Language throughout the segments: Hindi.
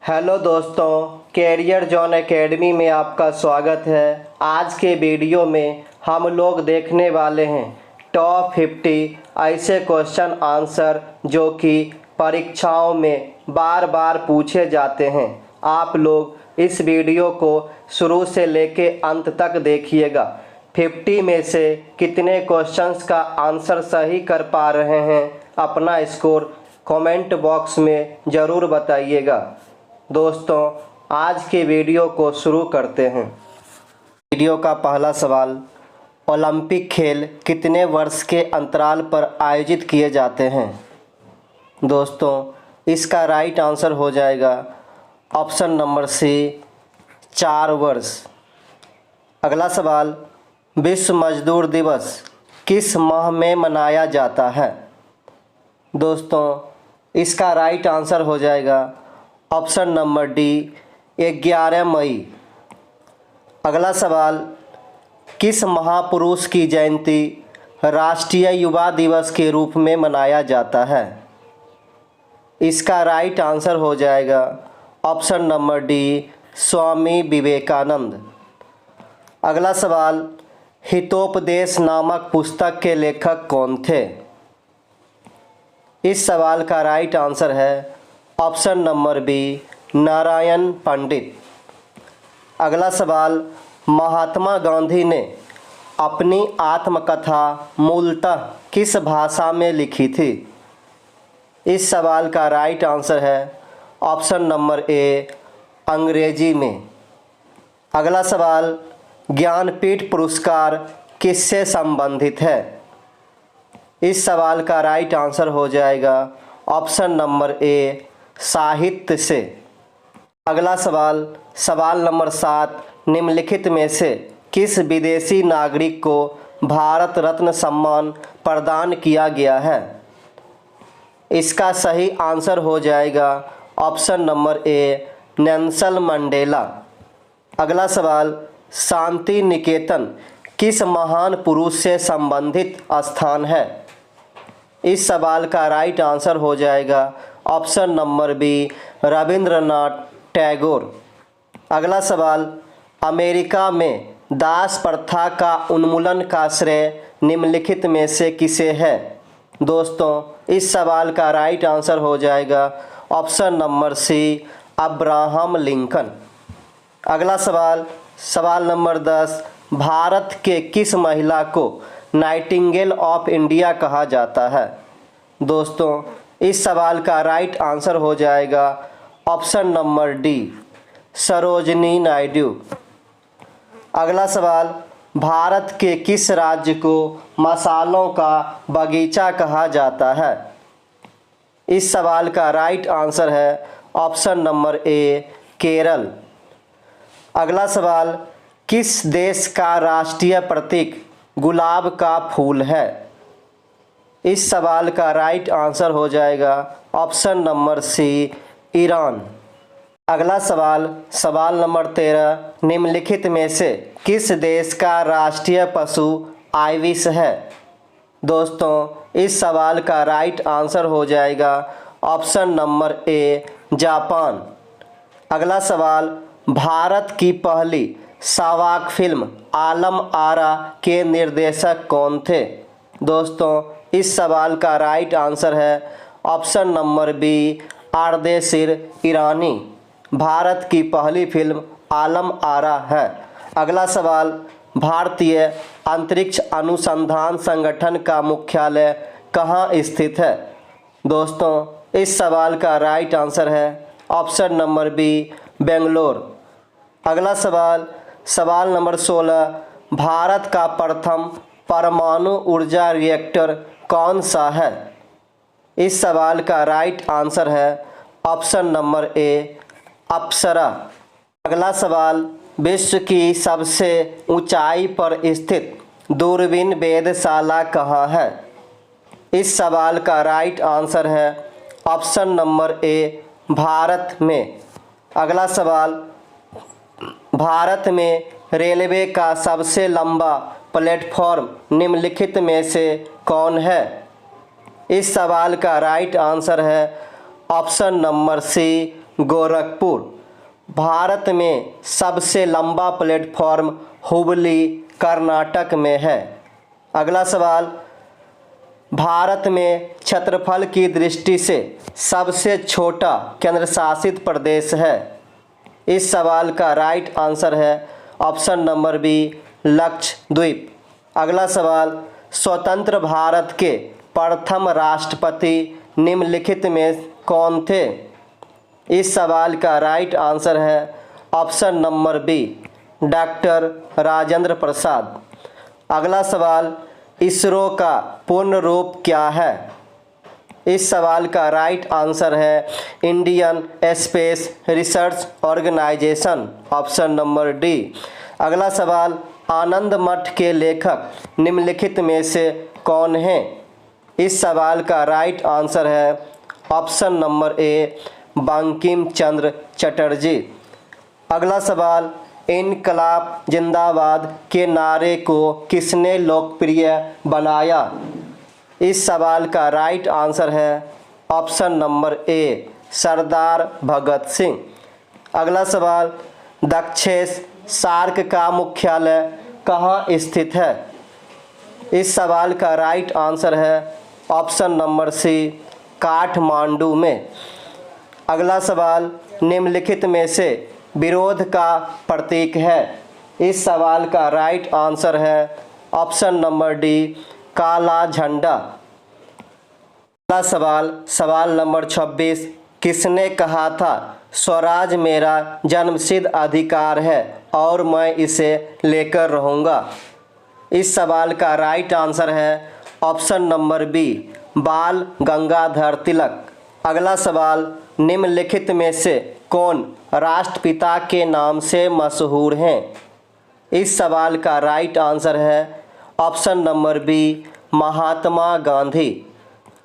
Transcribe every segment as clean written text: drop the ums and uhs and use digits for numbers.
हेलो दोस्तों, कैरियर जोन एकेडमी में आपका स्वागत है। आज के वीडियो में हम लोग देखने वाले हैं टॉप 50 ऐसे क्वेश्चन आंसर जो कि परीक्षाओं में बार बार पूछे जाते हैं। आप लोग इस वीडियो को शुरू से लेके अंत तक देखिएगा। 50 में से कितने क्वेश्चंस का आंसर सही कर पा रहे हैं, अपना स्कोर कमेंट बॉक्स में ज़रूर बताइएगा। दोस्तों, आज के वीडियो को शुरू करते हैं। वीडियो का पहला सवाल, ओलंपिक खेल कितने वर्ष के अंतराल पर आयोजित किए जाते हैं? दोस्तों, इसका राइट आंसर हो जाएगा ऑप्शन नंबर सी, 4 वर्ष। अगला सवाल, विश्व मजदूर दिवस किस माह में मनाया जाता है? दोस्तों, इसका राइट आंसर हो जाएगा ऑप्शन नंबर डी, 11 मई। अगला सवाल, किस महापुरुष की जयंती राष्ट्रीय युवा दिवस के रूप में मनाया जाता है? इसका राइट आंसर हो जाएगा option number D, Swami Vivekananda. अगला सवाल, हितोपदेश नामक पुस्तक के लेखक कौन थे? इस सवाल का राइट आंसर है ऑप्शन नंबर बी, नारायण पंडित। अगला सवाल, महात्मा गांधी ने अपनी आत्मकथा मूलतः किस भाषा में लिखी थी? इस सवाल का राइट आंसर है ऑप्शन नंबर ए, अंग्रेजी में। अगला सवाल, ज्ञानपीठ पुरस्कार किससे संबंधित है? इस सवाल का राइट आंसर हो जाएगा ऑप्शन नंबर ए, साहित्य से। अगला सवाल, सवाल नंबर 7, निम्नलिखित में से किस विदेशी नागरिक को भारत रत्न सम्मान प्रदान किया गया है? इसका सही आंसर हो जाएगा ऑप्शन नंबर ए, नेल्सन मंडेला। अगला सवाल, शांति निकेतन किस महान पुरुष से संबंधित स्थान है? इस सवाल का राइट आंसर हो जाएगा option number B, Rabindranath Tagore. अगला सवाल, अमेरिका में दास प्रथा का उन्मूलन का श्रेय निम्नलिखित में से किसे है? दोस्तों, इस सवाल का राइट आंसर हो जाएगा option number C, Abraham Lincoln. अगला सवाल, सवाल नंबर 10, भारत के किस महिला को नाइटिंगेल ऑफ इंडिया कहा जाता है? दोस्तों, इस सवाल का राइट आंसर हो जाएगा option number D, Sarojini Naidu. अगला सवाल, भारत के किस राज्य को मसालों का बगीचा कहा जाता है? इस सवाल का राइट आंसर है ऑप्शन नंबर ए, केरल। अगला सवाल, किस देश का राष्ट्रीय प्रतीक गुलाब का फूल है? इस सवाल का राइट आंसर हो जाएगा ऑप्शन नंबर सी, ईरान। अगला सवाल, सवाल नंबर 13, निम्नलिखित में से किस देश का राष्ट्रीय पशु आइविस है? दोस्तों, इस सवाल का राइट आंसर हो जाएगा ऑप्शन नंबर ए, जापान। अगला सवाल, भारत की पहली सावाक फिल्म आलम आरा के निर्देशक कौन थे? दोस्तों, इस सवाल का राइट आंसर है ऑप्शन नंबर बी, आर्देशिर ईरानी। भारत की पहली फिल्म आलम आरा है। अगला सवाल, भारतीय अंतरिक्ष अनुसंधान संगठन का मुख्यालय कहाँ स्थित है? दोस्तों, इस सवाल का राइट आंसर है ऑप्शन नंबर बी, बेंगलोर। अगला सवाल, सवाल नंबर 16, भारत का प्रथम परमाणु ऊर्जा रिएक्टर कौन सा है? इस सवाल का राइट आंसर है ऑप्शन नंबर ए, अप्सरा। अगला सवाल, विश्व की सबसे ऊंचाई पर स्थित दूरबीन वेधशाला कहाँ है? इस सवाल का राइट आंसर है ऑप्शन नंबर ए, भारत में। अगला सवाल, भारत में रेलवे का सबसे लंबा प्लेटफॉर्म निम्नलिखित में से कौन है? इस सवाल का राइट आंसर है option number C, Gorakhpur. Bharat में सबसे लंबा प्लेटफॉर्म हुबली कर्नाटक में है। अगला सवाल, भारत में क्षेत्रफल की दृष्टि से सबसे छोटा केंद्र शासित प्रदेश है। इस सवाल का राइट आंसर है ऑप्शन नंबर बी, लक्षद्वीप। अगला सवाल, स्वतंत्र भारत के प्रथम राष्ट्रपति निम्नलिखित में कौन थे? इस सवाल का राइट आंसर है option number B, doctor Rajendra Prasad. अगला सवाल, इसरो का पूर्ण रूप क्या है? इस सवाल का राइट आंसर है Indian Space Research Organisation, option number D. अगला सवाल, आनंद मठ के लेखक निम्नलिखित में से कौन हैं? इस सवाल का राइट आंसर है ऑप्शन नंबर ए, बंकिम चंद्र चटर्जी। अगला सवाल, इनकलाब जिंदाबाद के नारे को किसने लोकप्रिय बनाया? इस सवाल का राइट आंसर है ऑप्शन नंबर ए, सरदार भगत सिंह। अगला सवाल, दक्षेस सार्क का मुख्यालय कहाँ स्थित है? इस सवाल का राइट आंसर है ऑप्शन नंबर सी, काठमांडू में। अगला सवाल, निम्नलिखित में से विरोध का प्रतीक है? इस सवाल का राइट आंसर है ऑप्शन नंबर डी, काला झंडा। अगला सवाल, सवाल नंबर 26, किसने कहा था स्वराज मेरा जन्मसिद्ध अधिकार है और मैं इसे लेकर रहूँगा? इस सवाल का राइट आंसर है ऑप्शन नंबर बी, बाल गंगाधर तिलक। अगला सवाल, निम्नलिखित में से कौन राष्ट्रपिता के नाम से मशहूर हैं? इस सवाल का राइट आंसर है option number B, Mahatma Gandhi.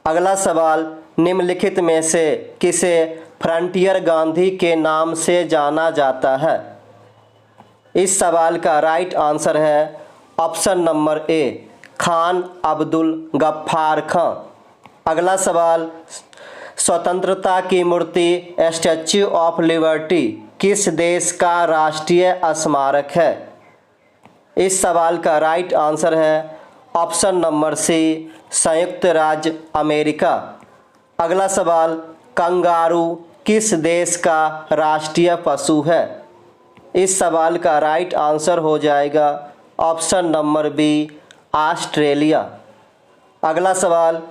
अगला सवाल, निम्नलिखित में से किसे फ्रंटियर गांधी के नाम से जाना जाता है? इस सवाल का राइट आंसर है option number A, Khan Abdul Ghaffar Khan. अगला सवाल, स्वतंत्रता की मूर्ति स्टैच्यू ऑफ लिबर्टी किस देश का राष्ट्रीय स्मारक है? इस सवाल का राइट आंसर है ऑप्शन नंबर सी, संयुक्त राज्य अमेरिका। अगला सवाल, कंगारू किस देश का राष्ट्रीय पशु है? इस सवाल का राइट आंसर हो जाएगा ऑप्शन नंबर बी, ऑस्ट्रेलिया। अगला सवाल,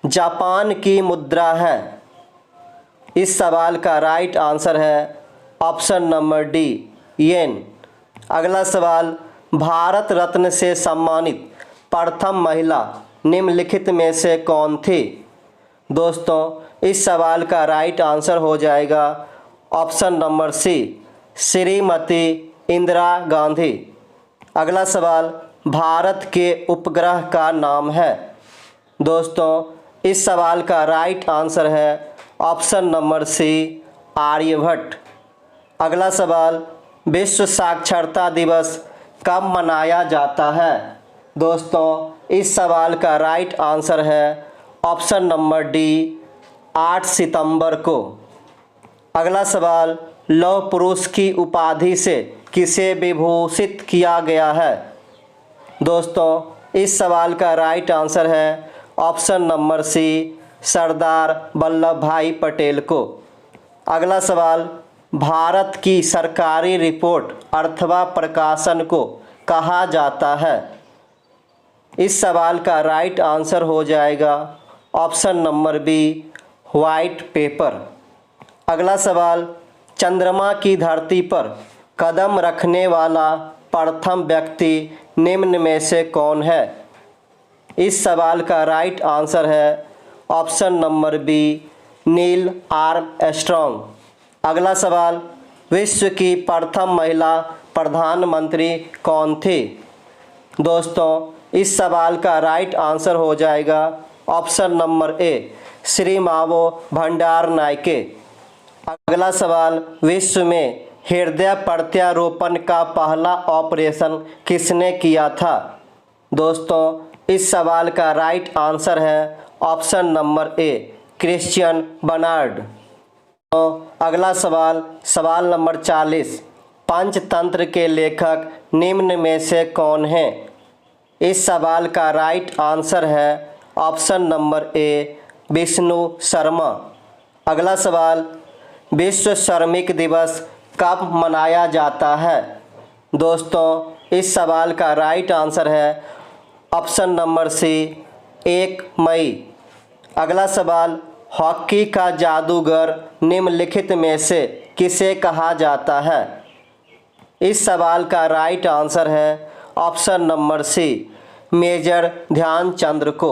जापान की मुद्रा है? इस सवाल का राइट आंसर है ऑप्शन नंबर डी, येन। अगला सवाल, भारत रत्न से सम्मानित प्रथम महिला निम्नलिखित में से कौन थी? दोस्तों, इस सवाल का राइट आंसर हो जाएगा option number C, Shrimati Indira Gandhi. अगला सवाल, भारत के उपग्रह का नाम है? दोस्तों, इस सवाल का राइट आंसर है ऑप्शन नंबर सी, आर्यभट्ट। अगला सवाल, विश्व साक्षरता दिवस कब मनाया जाता है? दोस्तों, इस सवाल का राइट आंसर है ऑप्शन नंबर डी, 8 सितंबर को। अगला सवाल, लौह पुरुष की उपाधि से किसे विभूषित किया गया है? दोस्तों, इस सवाल का राइट आंसर है ऑप्शन नंबर सी, सरदार वल्लभ भाई पटेल को। अगला सवाल, भारत की सरकारी रिपोर्ट अथवा प्रकाशन को कहा जाता है? इस सवाल का राइट आंसर हो जाएगा option number B, white paper. अगला सवाल, चंद्रमा की धरती पर कदम रखने वाला प्रथम व्यक्ति निम्न में से कौन है? इस सवाल का राइट आंसर है option number B, Neil Armstrong. अगला सवाल, विश्व की प्रथम महिला प्रधानमंत्री कौन थी? दोस्तों, इस सवाल का राइट आंसर हो जाएगा ऑप्शन नंबर ए, श्री मावो भंडारनायके। अगला सवाल, विश्व में हृदय प्रत्यारोपण का पहला ऑपरेशन किसने किया था? दोस्तों, इस सवाल का राइट आंसर है option number A, Christiaan Barnard. अगला सवाल, सवाल नंबर 40, पंचतंत्र के लेखक निम्न में से कौन है? इस सवाल का राइट आंसर है ऑप्शन नंबर ए, विष्णु शर्मा। अगला सवाल, विश्व श्रमिक दिवस कब मनाया जाता है? दोस्तों इस सवाल का राइट आंसर है ऑप्शन नंबर सी, 1 मई। अगला सवाल, हॉकी का जादूगर निम्नलिखित में से किसे कहा जाता है? इस सवाल का राइट आंसर है option number C, Major Dhyan Chand को।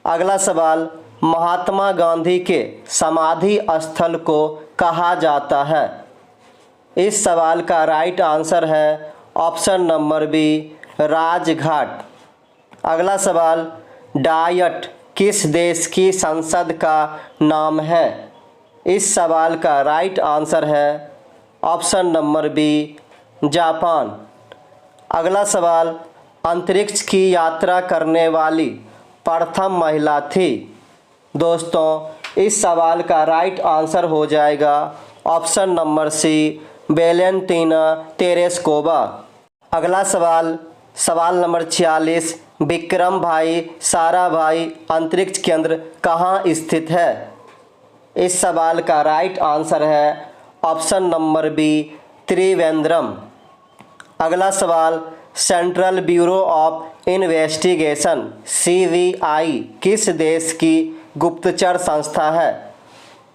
अगला सवाल, महात्मा गांधी के समाधि स्थल को कहा जाता है? इस सवाल का राइट आंसर है ऑप्शन नंबर बी, राजघाट। अगला सवाल, डायट किस देश की संसद का नाम है? इस सवाल का राइट आंसर है ऑप्शन नंबर बी, जापान। अगला सवाल, अंतरिक्ष की यात्रा करने वाली प्रथम महिला थी? दोस्तों इस सवाल का राइट आंसर हो जाएगा option number C, Valentina Tereshkova. अगला सवाल, सवाल नंबर 46, विक्रम भाई साराभाई अंतरिक्ष केंद्र कहाँ स्थित है? इस सवाल का राइट आंसर है ऑप्शन नंबर बी, त्रिवेंद्रम। अगला सवाल, central bureau of investigation CBI किस देश की गुप्तचर संस्था है?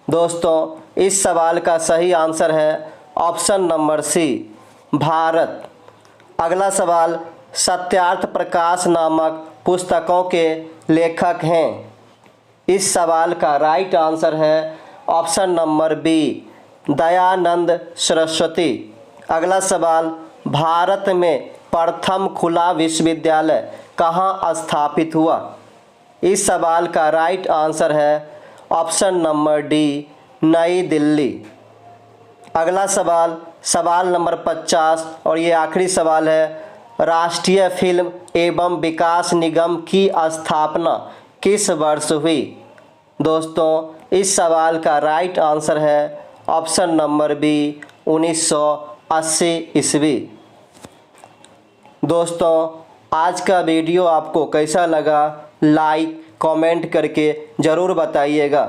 दोस्तों इस सवाल का सही आंसर है ऑप्शन नंबर सी, भारत। अगला सवाल, सत्यार्थ प्रकाश नामक पुस्तकों के लेखक हैं? इस सवाल का राइट आंसर है option number B, Dayanand Saraswati. अगला सवाल, भारत में प्रथम खुला विश्वविद्यालय कहाँ स्थापित हुआ? इस सवाल का राइट आंसर है ऑप्शन नंबर डी, नई दिल्ली। अगला सवाल, सवाल नंबर 50 और ये आखिरी सवाल है, राष्ट्रीय फिल्म एवं विकास निगम की स्थापना किस वर्ष हुई? दोस्तों इस सवाल का राइट आंसर है ऑप्शन नंबर बी, 1980 ईस्वी। दोस्तों आज का वीडियो आपको कैसा लगा, लाइक कमेंट करके ज़रूर बताइएगा।